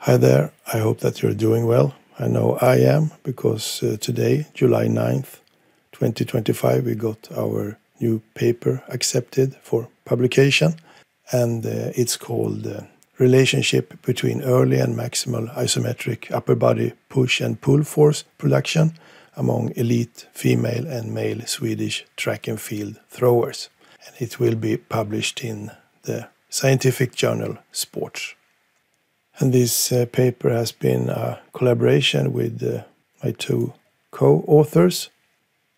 Hi there, I hope that you're doing well. I know I am, because today, July 9th, 2025, we got our new paper accepted for publication, and it's called Relationship between Early and Maximal Isometric Upper Body Push and Pull Force Production among elite female and male Swedish track and field throwers. And it will be published in the scientific journal Sports. And this paper has been a collaboration with my two co-authors,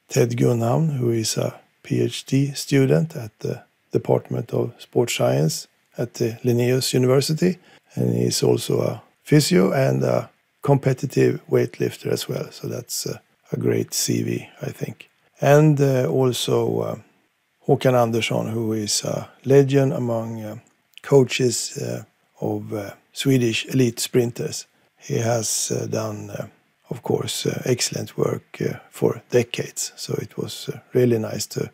Ted Gunnhamn, who is a PhD student at the Department of Sports Science at the Linnaeus University, and he is also a physio and a competitive weightlifter as well. So that's a great CV, I think. And also Håkan Andersson, who is a legend among coaches of Swedish elite sprinters. He has done, of course, excellent work for decades. So it was really nice to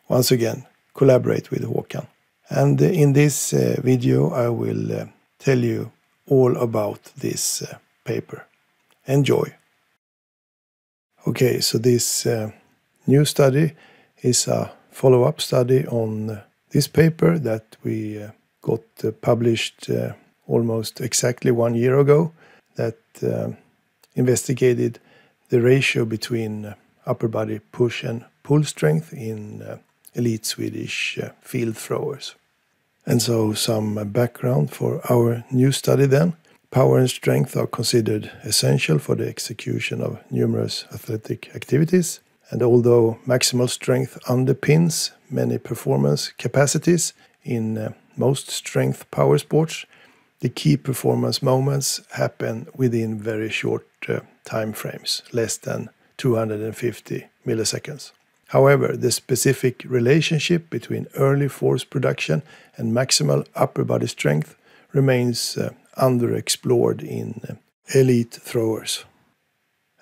once again collaborate with Håkan. And in this video, I will tell you all about this paper. Enjoy. Okay, so this new study is a follow-up study on this paper that we got published almost exactly 1 year ago, that investigated the ratio between upper body push and pull strength in elite Swedish field throwers. And so some background for our new study then. Power and strength are considered essential for the execution of numerous athletic activities. And although maximal strength underpins many performance capacities in most strength power sports, the key performance moments happen within very short time frames, less than 250 milliseconds. However, the specific relationship between early force production and maximal upper body strength remains underexplored in elite throwers.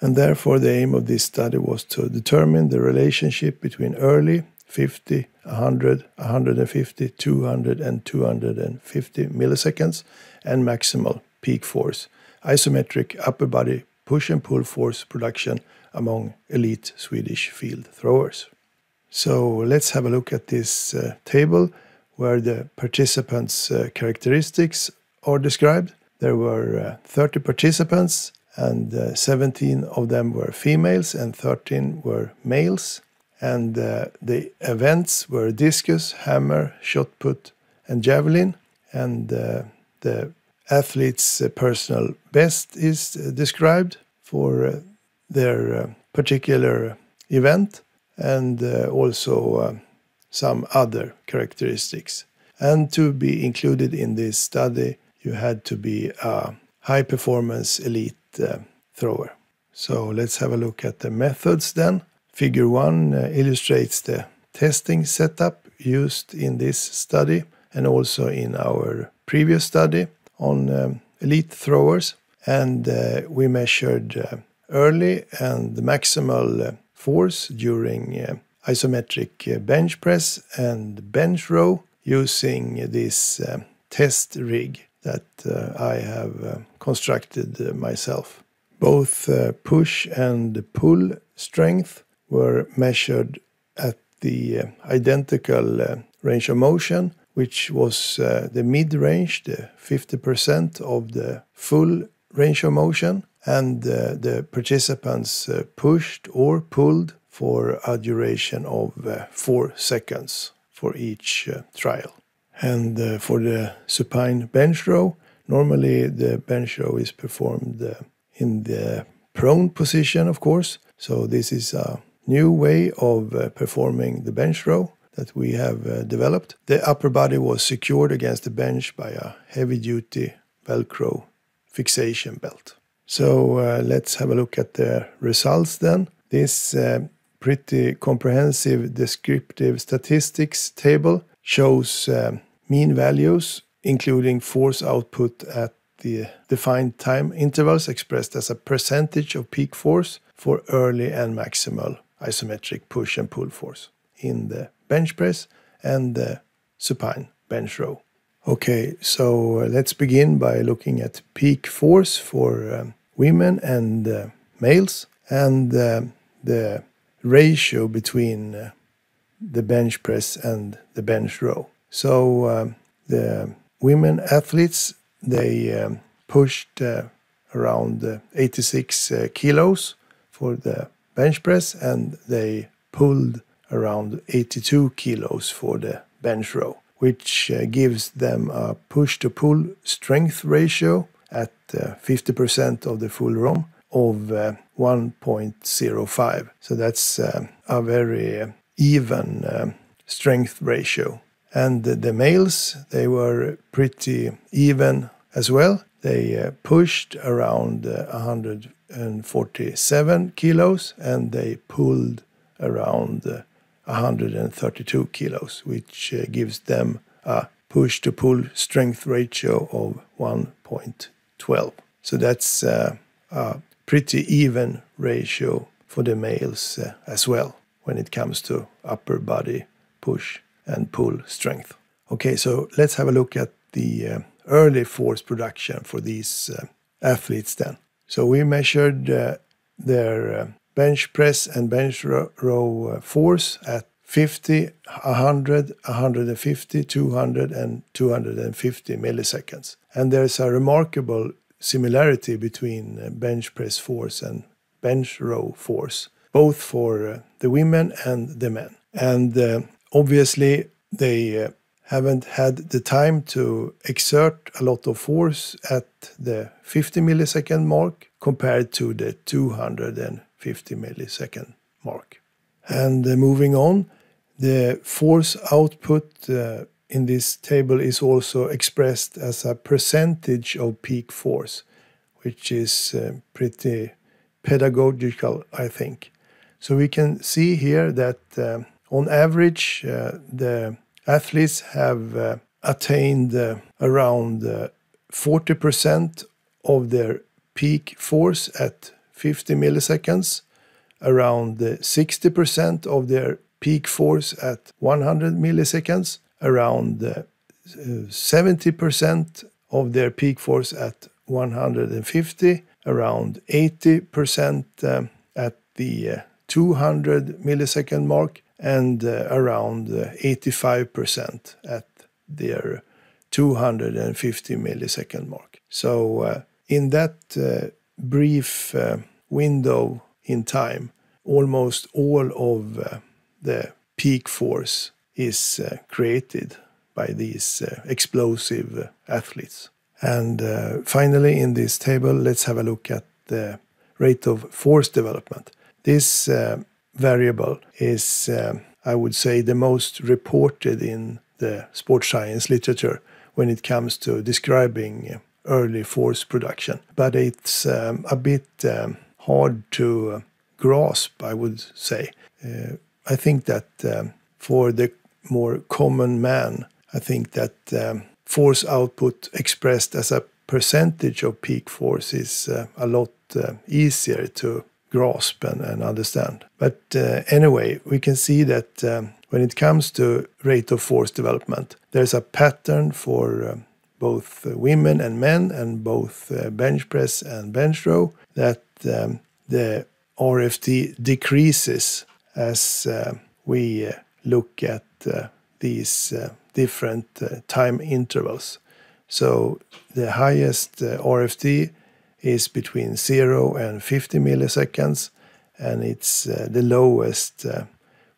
And therefore, the aim of this study was to determine the relationship between early 50, 100, 150, 200, and 250 milliseconds and maximal peak force, isometric upper body push and pull force production among elite Swedish field throwers. So let's have a look at this table where the participants' characteristics are described. There were 30 participants, and 17 of them were females and 13 were males. And the events were discus, hammer, shot put, and javelin. And the athlete's personal best is described for their particular event, and also some other characteristics. And to be included in this study, you had to be a high-performance elite thrower. So let's have a look at the methods then. Figure 1 illustrates the testing setup used in this study and also in our previous study on elite throwers. And we measured early and maximal force during isometric bench press and bench row using this test rig that I have constructed myself. Both push and pull strength were measured at the identical range of motion, which was the mid-range, the 50% of the full range of motion, and the participants pushed or pulled for a duration of 4 seconds for each trial. And for the supine bench row, normally the bench row is performed in the prone position, of course. So this is a new way of performing the bench row that we have developed. The upper body was secured against the bench by a heavy-duty Velcro fixation belt. So let's have a look at the results then. This pretty comprehensive descriptive statistics table shows mean values, including force output at the defined time intervals expressed as a percentage of peak force for early and maximal isometric push and pull force in the bench press and the supine bench row. Okay, so let's begin by looking at peak force for women and males, and the ratio between the bench press and the bench row. So the women athletes, they pushed around 86 kilos for the bench press, and they pulled around 82 kilos for the bench row, which gives them a push-to-pull strength ratio at 50% of the full ROM of 1.05. So that's a very even strength ratio. And the males, they were pretty even as well. They pushed around 147 kilos, and they pulled around 132 kilos, which gives them a push-to-pull strength ratio of 1.12. So that's a pretty even ratio for the males as well when it comes to upper body push and pull strength. Okay, so let's have a look at the early force production for these athletes then. So we measured their bench press and bench row force at 50, 100, 150, 200 and 250 milliseconds. And there's a remarkable similarity between bench press force and bench row force, both for the women and the men. And obviously they haven't had the time to exert a lot of force at the 50 millisecond mark compared to the 250 millisecond mark. And moving on, the force output in this table is also expressed as a percentage of peak force, which is pretty pedagogical, I think. So we can see here that on average the athletes have attained around 40% of their peak force at 50 milliseconds, around 60% of their peak force at 100 milliseconds, around 70% of their peak force at 150, around 80% at the 200 millisecond mark, and around 85% at their 250 millisecond mark. So in that brief window in time, almost all of the peak force is created by these explosive athletes. And finally, in this table, let's have a look at the rate of force development. This variable is, I would say, the most reported in the sports science literature when it comes to describing early force production. But it's a bit hard to grasp, I would say. I think that for the more common man, I think that force output expressed as a percentage of peak force is a lot easier to grasp and understand. But anyway, we can see that when it comes to rate of force development, there's a pattern for both women and men, and both bench press and bench row, that the RFD decreases as we look at these different time intervals. So the highest RFD is between 0 and 50 milliseconds, and it's the lowest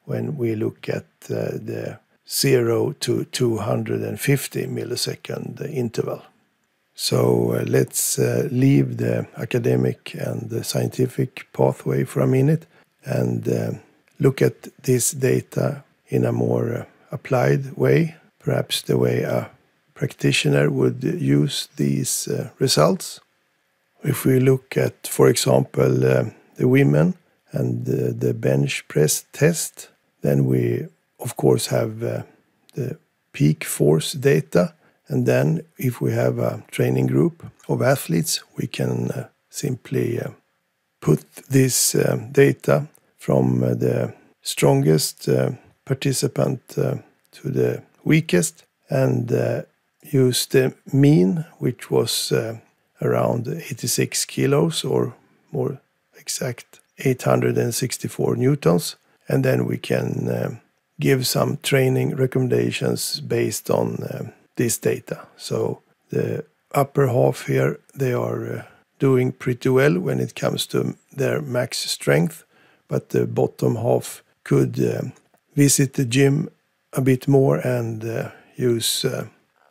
when we look at the 0 to 250 millisecond interval. So let's leave the academic and the scientific pathway for a minute and look at this data in a more applied way, perhaps the way a practitioner would use these results. If we look at, for example, the women and the bench press test, then we, of course, have the peak force data. And then if we have a training group of athletes, we can simply put this data from the strongest participant to the weakest, and use the mean, which was around 86 kilos, or more exact 864 newtons, and then we can give some training recommendations based on this data. So the upper half here, they are doing pretty well when it comes to their max strength, but the bottom half could visit the gym a bit more and use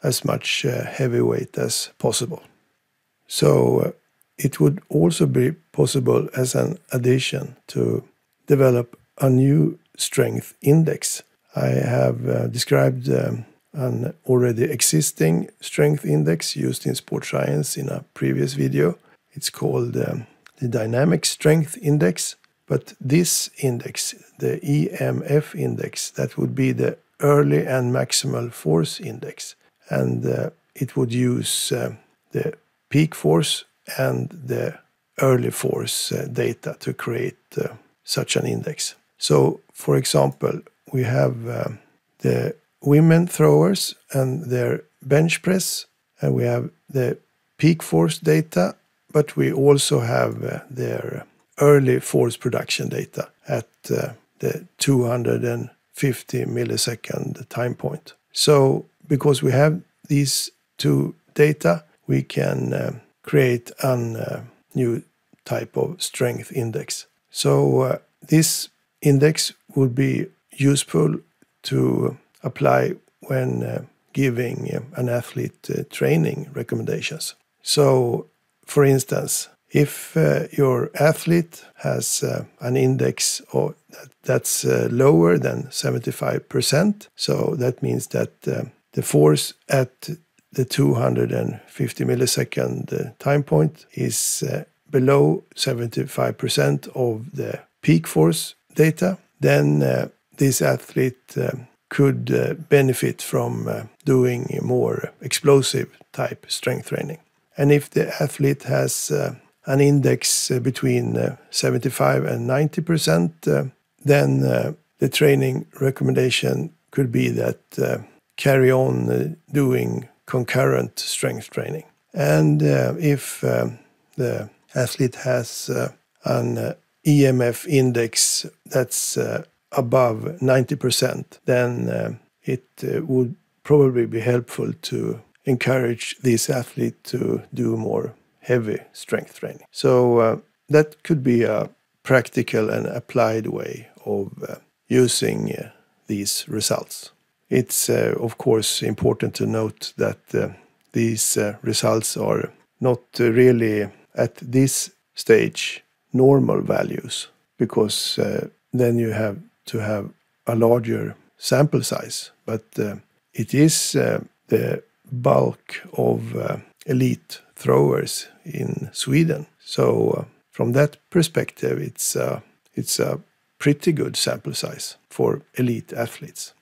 as much heavy weight as possible. So it would also be possible as an addition to develop a new strength index. I have described an already existing strength index used in sports science in a previous video. It's called the dynamic strength index. But this index, the EMF index, that would be the early and maximal force index. And it would use the peak force and the early force data to create such an index. So, for example, we have the women throwers and their bench press, and we have the peak force data, but we also have their early force production data at the 250 millisecond time point. So, because we have these two data, we can create a new type of strength index. So this index would be useful to apply when giving an athlete training recommendations. So, for instance, if your athlete has an index that's lower than 75%, so that means that the force at the 250 millisecond time point is below 75% of the peak force data, then this athlete could benefit from doing more explosive type strength training. And if the athlete has an index between 75 and 90%, then the training recommendation could be that carry on doing concurrent strength training. And if the athlete has an EMF index that's above 90%, then it would probably be helpful to encourage this athlete to do more heavy strength training. So that could be a practical and applied way of using these results. It's of course important to note that these results are not really at this stage normal values, because then you have to have a larger sample size. But it is the bulk of elite throwers in Sweden. So from that perspective, it's a pretty good sample size for elite athletes.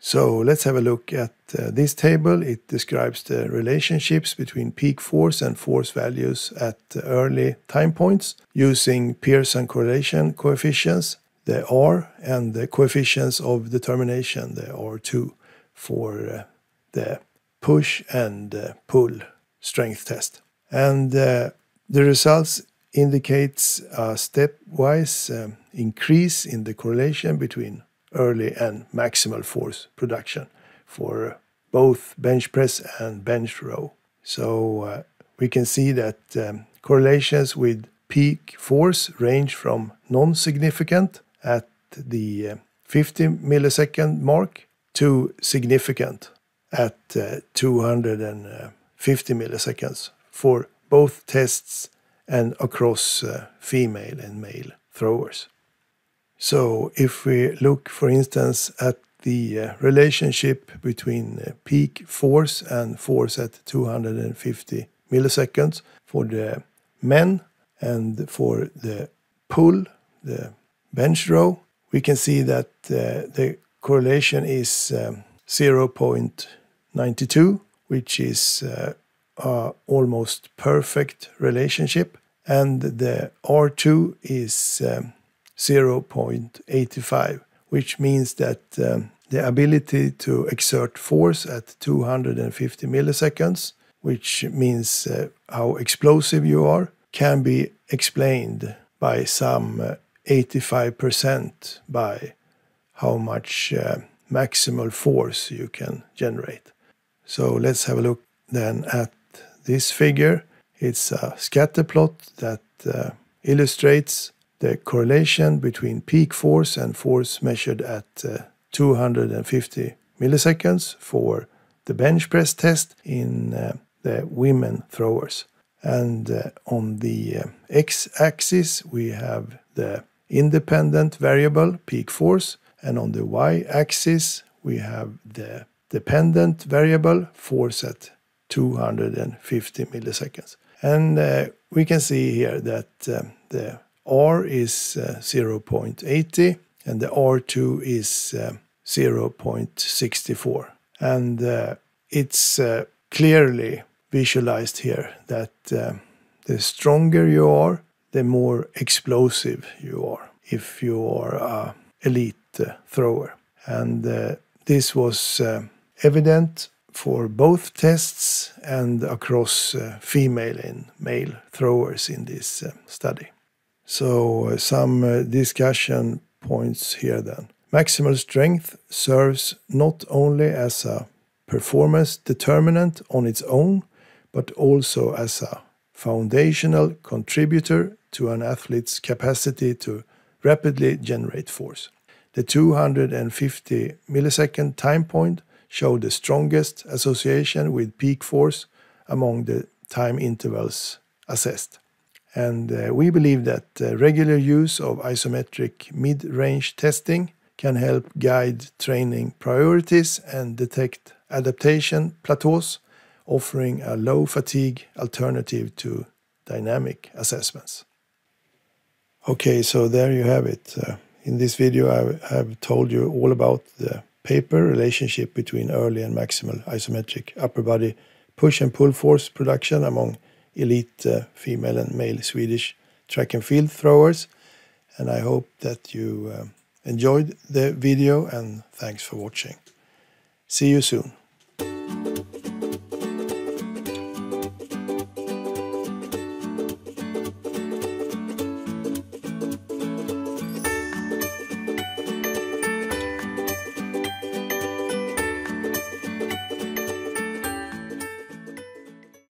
So let's have a look at this table. It describes the relationships between peak force and force values at early time points using Pearson correlation coefficients, the R, and the coefficients of determination, the R2, for the push and pull strength test. And the results indicates a stepwise increase in the correlation between early and maximal force production for both bench press and bench row. So we can see that correlations with peak force range from non-significant at the 50 millisecond mark to significant at 250 milliseconds for both tests and across female and male throwers. So if we look, for instance, at the relationship between peak force and force at 250 milliseconds for the men and for the pull, the bench row, we can see that the correlation is 0.92, which is almost perfect relationship, and the R2 is 0.85, which means that the ability to exert force at 250 milliseconds, which means how explosive you are, can be explained by some 85% by how much maximal force you can generate. So let's have a look then at this figure. It's a scatter plot that illustrates the correlation between peak force and force measured at 250 milliseconds for the bench press test in the women throwers. And on the x-axis we have the independent variable peak force, and on the y-axis we have the dependent variable force at 250 milliseconds. And we can see here that the R is 0.80 and the R2 is 0.64. And it's clearly visualized here that the stronger you are, the more explosive you are if you are an elite thrower. And this was evident for both tests and across female and male throwers in this study. So some discussion points here then. Maximal strength serves not only as a performance determinant on its own, but also as a foundational contributor to an athlete's capacity to rapidly generate force. The 250 millisecond time point showed the strongest association with peak force among the time intervals assessed. And we believe that regular use of isometric mid-range testing can help guide training priorities and detect adaptation plateaus, offering a low fatigue alternative to dynamic assessments. Okay, so there you have it. In this video I have told you all about the paper relationship between early and maximal isometric upper body push and pull force production among elite female and male Swedish track and field throwers. And I hope that you enjoyed the video, and thanks for watching. See you soon.